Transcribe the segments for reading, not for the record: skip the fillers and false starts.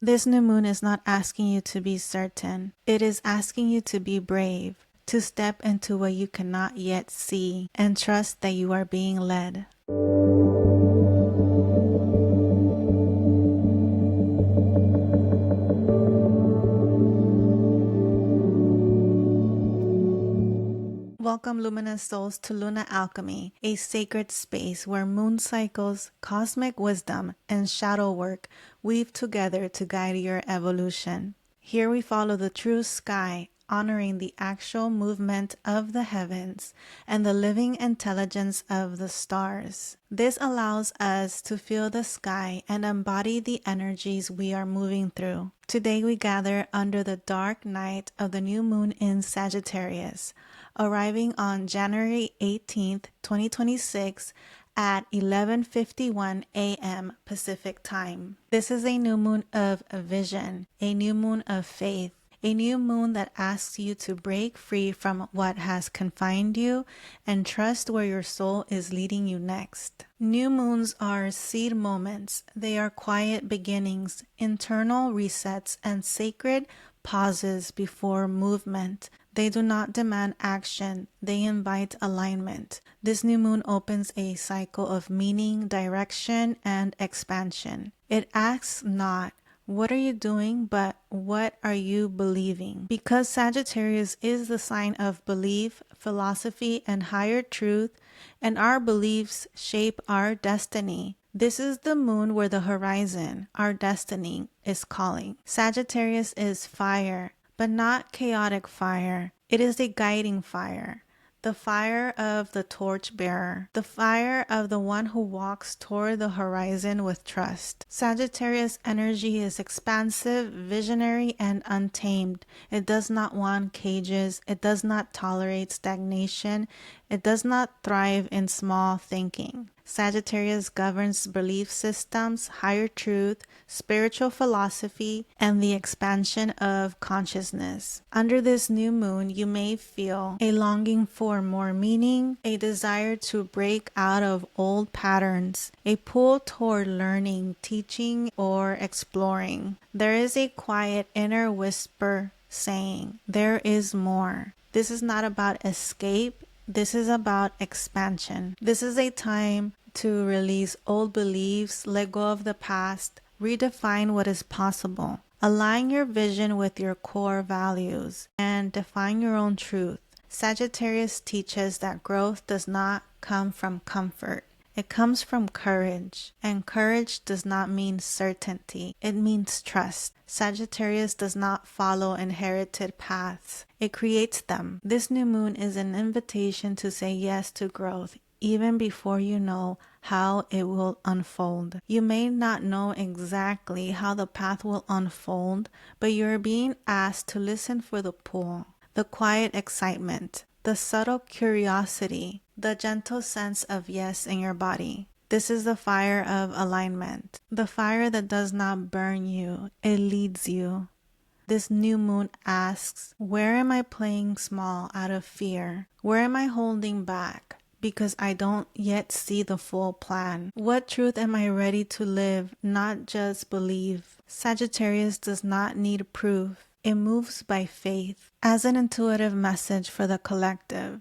This new moon is not asking you to be certain. It is asking you to be brave, to step into what you cannot yet see, and trust that you are being led. Welcome, luminous souls, to Luna Alchemy, a sacred space where moon cycles, cosmic wisdom, and shadow work weave together to guide your evolution. Here we follow the true sky, honoring the actual movement of the heavens and the living intelligence of the stars. This allows us to feel the sky and embody the energies we are moving through. Today we gather under the dark night of the new moon in Sagittarius, arriving on January 18th, 2026 at 11:51 a.m. Pacific Time. This is a new moon of vision, a new moon of faith, a new moon that asks you to break free from what has confined you and trust where your soul is leading you next. New moons are seed moments. They are quiet beginnings, internal resets, and sacred pauses before movement. They do not demand action, they invite alignment. This new moon opens a cycle of meaning, direction, and expansion. It asks not, what are you doing, but what are you believing? Because Sagittarius is the sign of belief, philosophy, and higher truth, and our beliefs shape our destiny. This is the moon where the horizon, our destiny, is calling. Sagittarius is fire, but not chaotic fire. It is a guiding fire. The fire of the torchbearer, the fire of the one who walks toward the horizon with trust. Sagittarius energy is expansive, visionary, and untamed. It does not want cages. It does not tolerate stagnation. It does not thrive in small thinking. Sagittarius governs belief systems, higher truth, spiritual philosophy, and the expansion of consciousness. Under this new moon, you may feel a longing for more meaning, a desire to break out of old patterns, a pull toward learning, teaching, or exploring. There is a quiet inner whisper saying, there is more. This is not about escape. This is about expansion. This is a time to release old beliefs, let go of the past, redefine what is possible. Align your vision with your core values and define your own truth. Sagittarius teaches that growth does not come from comfort. It comes from courage, and courage does not mean certainty. It means trust. Sagittarius does not follow inherited paths. It creates them. This new moon is an invitation to say yes to growth, even before you know how it will unfold. You may not know exactly how the path will unfold, but you're being asked to listen for the pull, the quiet excitement, the subtle curiosity, the gentle sense of yes in your body. This is the fire of alignment, the fire that does not burn you, it leads you. This new moon asks, where am I playing small out of fear? Where am I holding back because I don't yet see the full plan? What truth am I ready to live, not just believe? Sagittarius does not need proof. It moves by faith. As an intuitive message for the collective,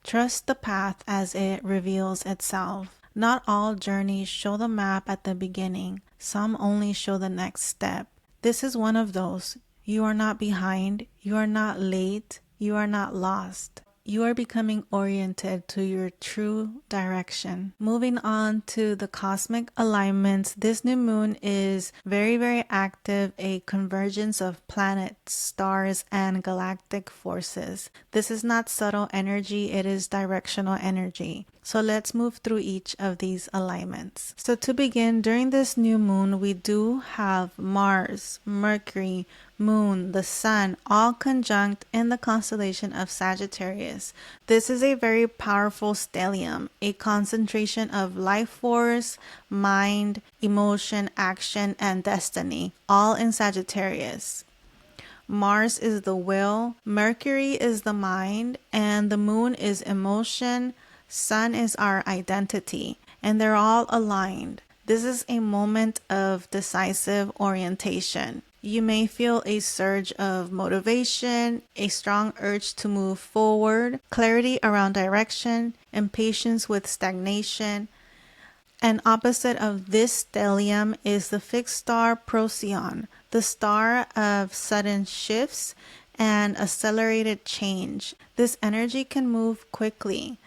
trust the path as it reveals itself. Not all journeys show the map at the beginning. Some only show the next step. This is one of those. You are not behind. You are not late. You are not lost. You are becoming oriented to your true direction. Moving on to the cosmic alignments, this new moon is very, very active, a convergence of planets, stars, and galactic forces. This is not subtle energy, it is directional energy. So let's move through each of these alignments. So to begin, during this new moon, we do have Mars, Mercury, Moon, the Sun, all conjunct in the constellation of Sagittarius. This is a very powerful stellium, a concentration of life force, mind, emotion, action, and destiny, all in Sagittarius. Mars is the will, Mercury is the mind, and the Moon is emotion, Sun is our identity, and they're all aligned. This is a moment of decisive orientation. You may feel a surge of motivation, a strong urge to move forward, clarity around direction, impatience with stagnation. An opposite of this stellium is the fixed star Procyon, the star of sudden shifts and accelerated change. This energy can move quickly.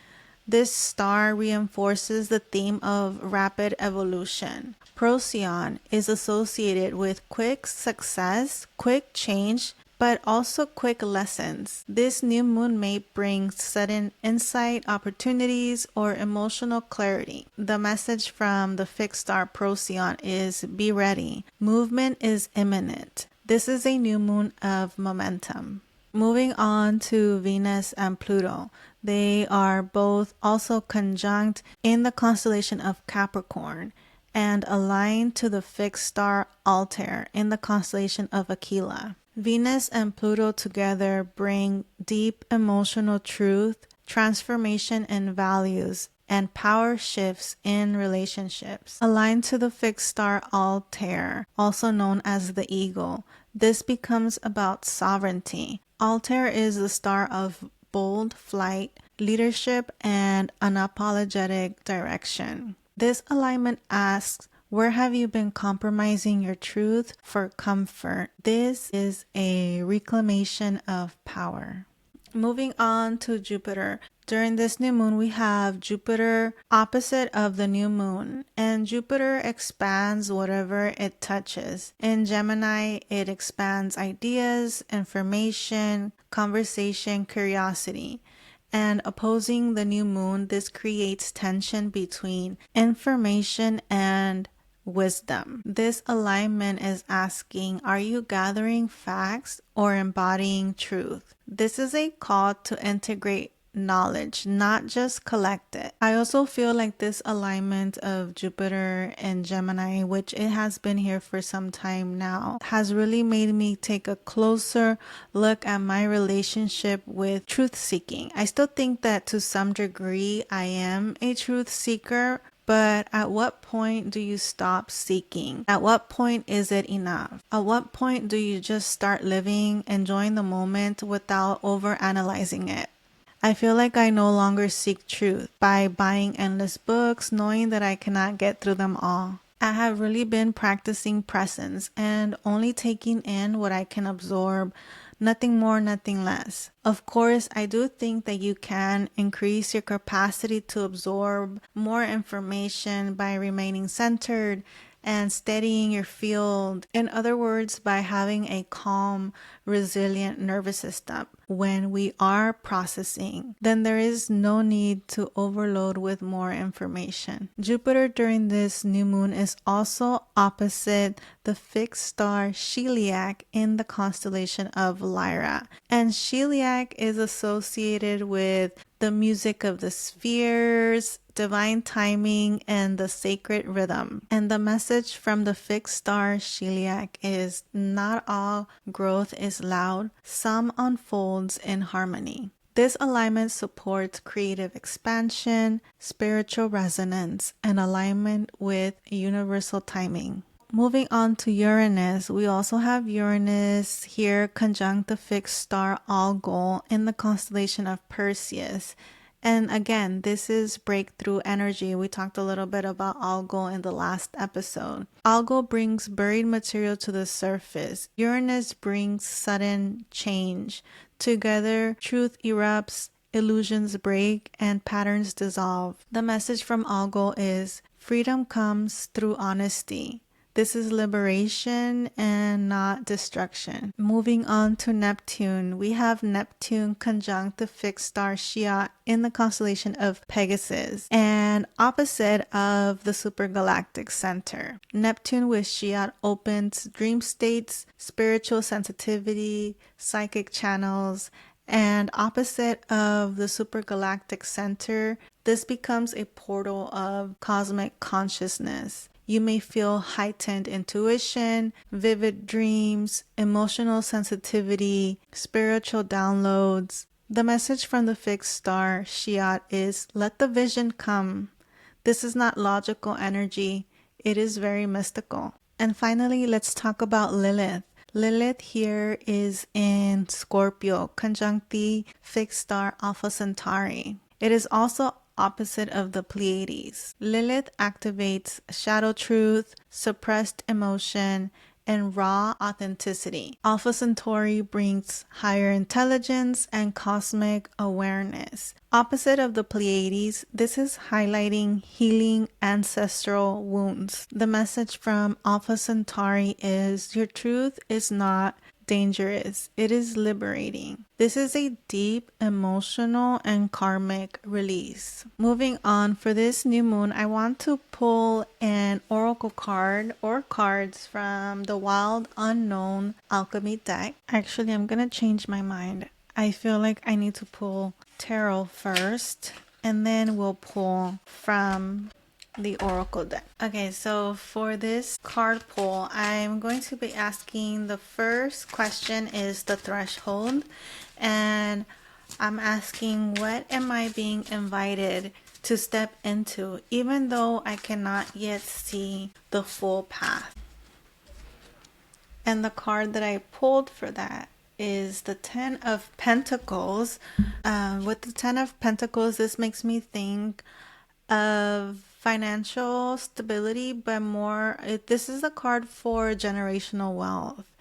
This star reinforces the theme of rapid evolution. Procyon is associated with quick success, quick change, but also quick lessons. This new moon may bring sudden insight, opportunities, or emotional clarity. The message from the fixed star Procyon is be ready. Movement is imminent. This is a new moon of momentum. Moving on to Venus and Pluto. They are both also conjunct in the constellation of Capricorn and aligned to the fixed star Altair in the constellation of Aquila. Venus and Pluto together bring deep emotional truth, transformation in values, and power shifts in relationships. Aligned to the fixed star Altair, also known as the Eagle, this becomes about sovereignty. Altair is the star of bold flight, leadership, and unapologetic direction. This alignment asks, where have you been compromising your truth for comfort? This is a reclamation of power. Moving on to Jupiter. During this new moon, we have Jupiter opposite of the new moon, and Jupiter expands whatever it touches. In Gemini, it expands ideas, information, conversation, curiosity. And opposing the new moon, this creates tension between information and wisdom. This alignment is asking, are you gathering facts or embodying truth? This is a call to integrate knowledge, not just collect it. I also feel like this alignment of Jupiter and Gemini, which it has been here for some time now, has really made me take a closer look at my relationship with truth seeking. I still think that to some degree I am a truth seeker, but at what point do you stop seeking? At what point is it enough? At what point do you just start living, enjoying the moment without overanalyzing it? I feel like I no longer seek truth by buying endless books, knowing that I cannot get through them all. I have really been practicing presence and only taking in what I can absorb, nothing more, nothing less. Of course, I do think that you can increase your capacity to absorb more information by remaining centered and steadying your field. In other words, by having a calm, resilient nervous system when we are processing, then there is no need to overload with more information. Jupiter during this new moon is also opposite the fixed star Celiac in the constellation of Lyra. And Celiac is associated with the music of the spheres, divine timing, and the sacred rhythm. And the message from the fixed star Celiac is not all growth is loud, some unfolds in harmony. This alignment supports creative expansion, spiritual resonance, and alignment with universal timing. Moving on to Uranus, we also have Uranus here conjunct the fixed star Algol in the constellation of Perseus. And again, this is breakthrough energy. We talked a little bit about Algol in the last episode. Algol brings buried material to the surface. Uranus brings sudden change. Together, truth erupts, illusions break, and patterns dissolve. The message from Algol is freedom comes through honesty. This is liberation and not destruction. Moving on to Neptune, we have Neptune conjunct the fixed star Shiat in the constellation of Pegasus and opposite of the supergalactic center. Neptune with Shiat opens dream states, spiritual sensitivity, psychic channels, and opposite of the supergalactic center, this becomes a portal of cosmic consciousness. You may feel heightened intuition, vivid dreams, emotional sensitivity, spiritual downloads. The message from the fixed star Shiat is, let the vision come. This is not logical energy. it is very mystical. And finally, let's talk about Lilith. Lilith here is in Scorpio, conjunct the fixed star Alpha Centauri. It is also opposite of the Pleiades. Lilith activates shadow truth, suppressed emotion, and raw authenticity. Alpha Centauri brings higher intelligence and cosmic awareness. Opposite of the Pleiades, this is highlighting healing ancestral wounds. The message from Alpha Centauri is your truth is not dangerous. It is liberating. This is a deep emotional and karmic release. Moving on, for this new moon, I want to pull an oracle card or cards from the Wild Unknown Alchemy deck. Actually, I'm going to change my mind. I feel like I need to pull tarot first, and then we'll pull from the oracle deck. Okay, so for this card pull, I'm going to be asking, the first question is the threshold, and I'm asking, what am I being invited to step into, even though I cannot yet see the full path? And the card that I pulled for that is the Ten of Pentacles. With the Ten of Pentacles, this makes me think of financial stability, but more, this is a card for generational wealth.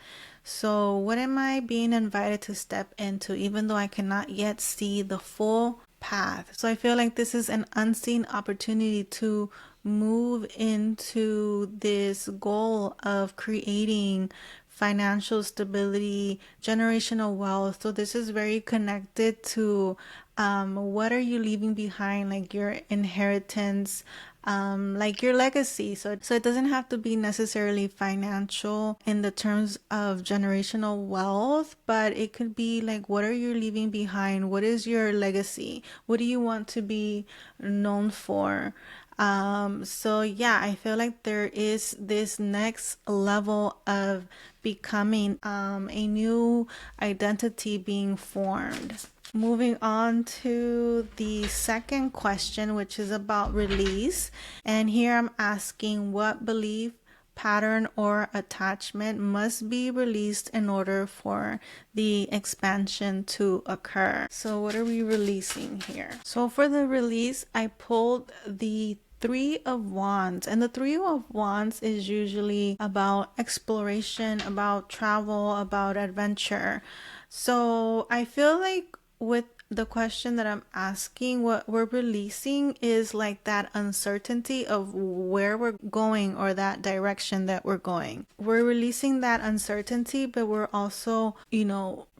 So what am I being invited to step into, even though I cannot yet see the full path? So I feel like this is an unseen opportunity to move into this goal of creating financial stability, generational wealth. So this is very connected to what are you leaving behind, like your inheritance, like your legacy. So it doesn't have to be necessarily financial in the terms of generational wealth, but it could be like, what are you leaving behind? What is your legacy? What do you want to be known for? So yeah, I feel like there is this next level of becoming a new identity being formed. Moving on to the second question, which is about release. And here I'm asking, what belief, pattern, or attachment must be released in order for the expansion to occur? So what are we releasing here? So for the release, I pulled the Three of Wands, and the Three of Wands is usually about exploration, about travel, about adventure. So I feel like with the question that I'm asking, what we're releasing is like that uncertainty of where we're going or that direction that we're going. We're releasing that uncertainty, but we're also,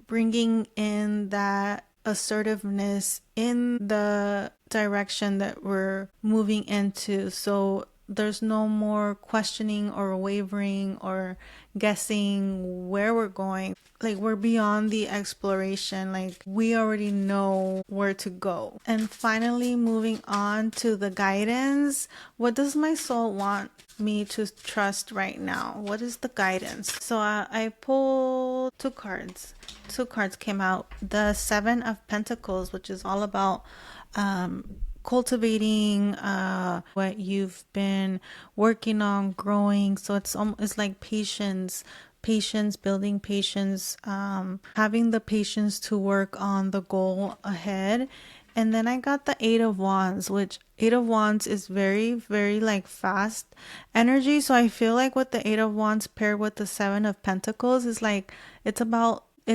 bringing in that assertiveness in the direction that we're moving into. So there's no more questioning or wavering or guessing where we're going. Like, we're beyond the exploration. Like, we already know where to go. And finally, moving on to the guidance. What does my soul want me to trust right now? What is the guidance? So I pulled two cards. Two cards came out. The Seven of Pentacles, which is all about cultivating what you've been working on, growing. So it's like patience, building patience, having the patience to work on the goal ahead. And then I got the Eight of Wands, which Eight of Wands is very, very like fast energy. So I feel like with the Eight of Wands paired with the Seven of Pentacles is like, it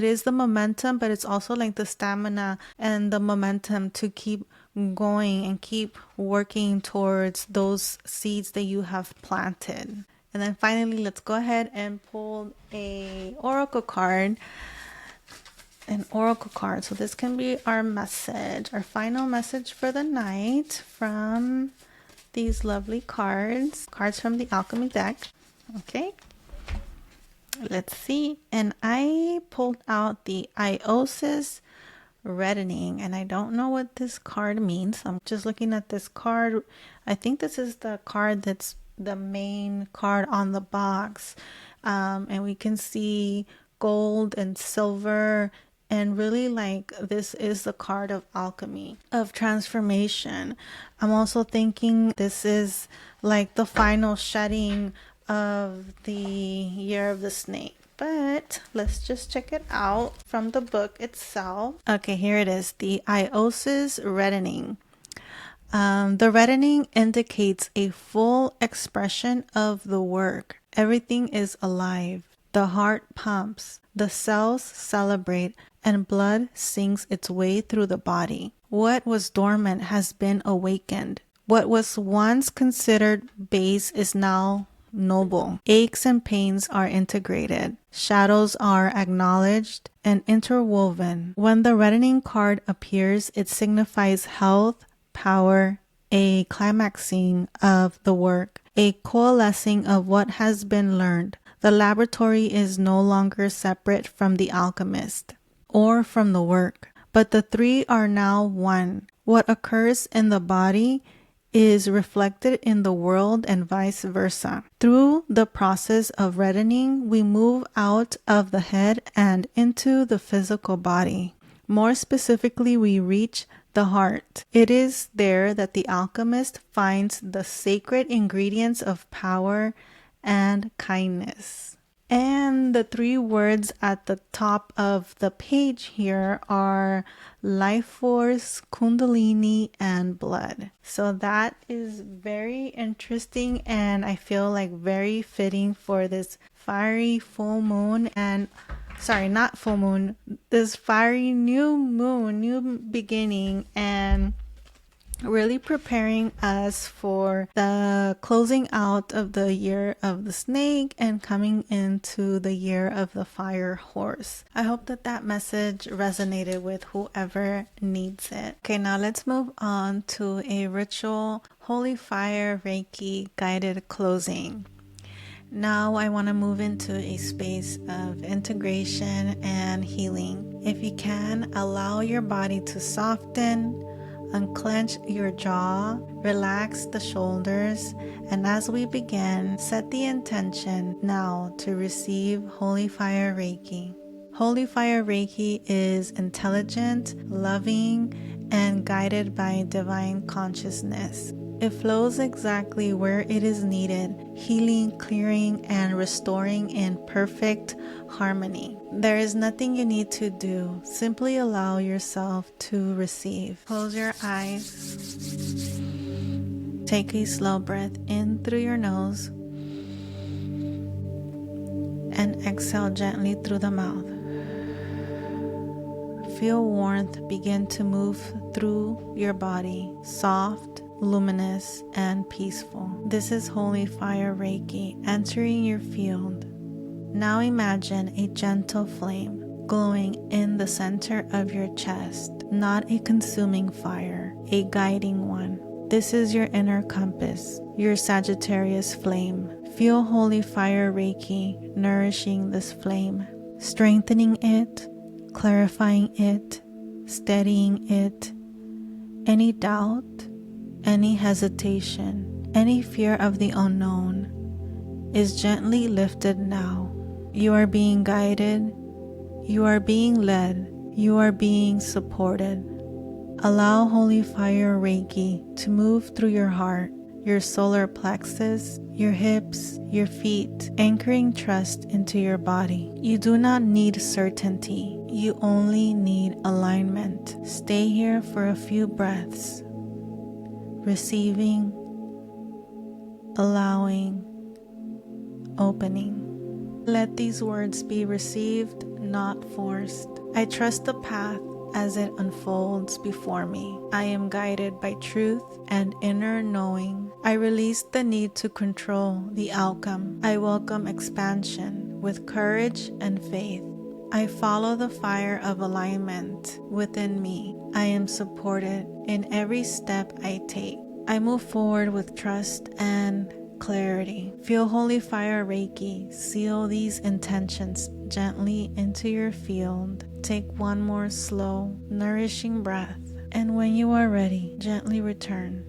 is the momentum, but it's also like the stamina and the momentum to keep going and keep working towards those seeds that you have planted. And then finally, let's go ahead and pull an oracle card. So this can be our message, our final message for the night from these lovely cards from the alchemy deck. Okay, let's see. And I pulled out the Iosis reddening, and I don't know what this card means. I'm just looking at this card. I think this is the card that's the main card on the box, and we can see gold and silver And really, like, this is the card of alchemy, of transformation. I'm also thinking this is like the final shedding of the year of the snake. But let's just check it out from the book itself. Okay, here it is. The Iosis reddening. The reddening indicates a full expression of the work. Everything is alive. The heart pumps, the cells celebrate, and blood sings its way through the body. What was dormant has been awakened. What was once considered base is now noble. Aches and pains are integrated. Shadows are acknowledged and interwoven. When the reddening card appears, it signifies health, power, a climaxing of the work, a coalescing of what has been learned. The laboratory is no longer separate from the alchemist or from the work, but the three are now one. What occurs in the body is reflected in the world and vice versa. Through the process of reddening, we move out of the head and into the physical body. More specifically, we reach the heart. It is there that the alchemist finds the sacred ingredients of power and kindness. And the three words at the top of the page here are life force, kundalini, and blood. So that is very interesting, and I feel like very fitting for this fiery full moon and not full moon, this fiery new moon, new beginning, and really preparing us for the closing out of the year of the snake and coming into the year of the fire horse. I hope that that message resonated with whoever needs it. Okay, now let's move on to a ritual Holy Fire Reiki guided closing. Now I want to move into a space of integration and healing. If you can, allow your body to soften, unclench your jaw, relax the shoulders, and as we begin, set the intention now to receive Holy Fire Reiki. Holy Fire Reiki is intelligent, loving, and guided by divine consciousness. It flows exactly where it is needed, healing, clearing, and restoring in perfect harmony. There is nothing you need to do. Simply allow yourself to receive. Close your eyes. Take a slow breath in through your nose and exhale gently through the mouth. Feel warmth begin to move through your body, soft, luminous, and peaceful. This is Holy Fire Reiki entering your field. Now imagine a gentle flame glowing in the center of your chest, not a consuming fire, a guiding one. This is your inner compass, your Sagittarius flame. Feel Holy Fire Reiki nourishing this flame, strengthening it, clarifying it, steadying it. Any doubt, any hesitation, any fear of the unknown is gently lifted now. You are being guided, you are being led, you are being supported. Allow Holy Fire Reiki to move through your heart, your solar plexus, your hips, your feet, anchoring trust into your body. You do not need certainty, you only need alignment. Stay here for a few breaths. Receiving, allowing, opening. Let these words be received, not forced. I trust the path as it unfolds before me. I am guided by truth and inner knowing. I release the need to control the outcome. I welcome expansion with courage and faith. I follow the fire of alignment within me. I am supported in every step I take. I move forward with trust and clarity. Feel Holy Fire Reiki seal these intentions gently into your field. Take one more slow, nourishing breath, and when you are ready, gently return.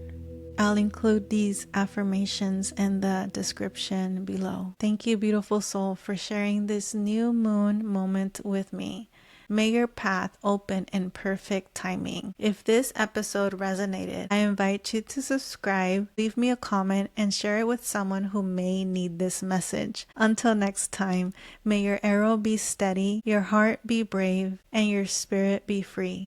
I'll include these affirmations in the description below. Thank you, beautiful soul, for sharing this new moon moment with me. May your path open in perfect timing. If this episode resonated, I invite you to subscribe, leave me a comment, and share it with someone who may need this message. Until next time, may your arrow be steady, your heart be brave, and your spirit be free.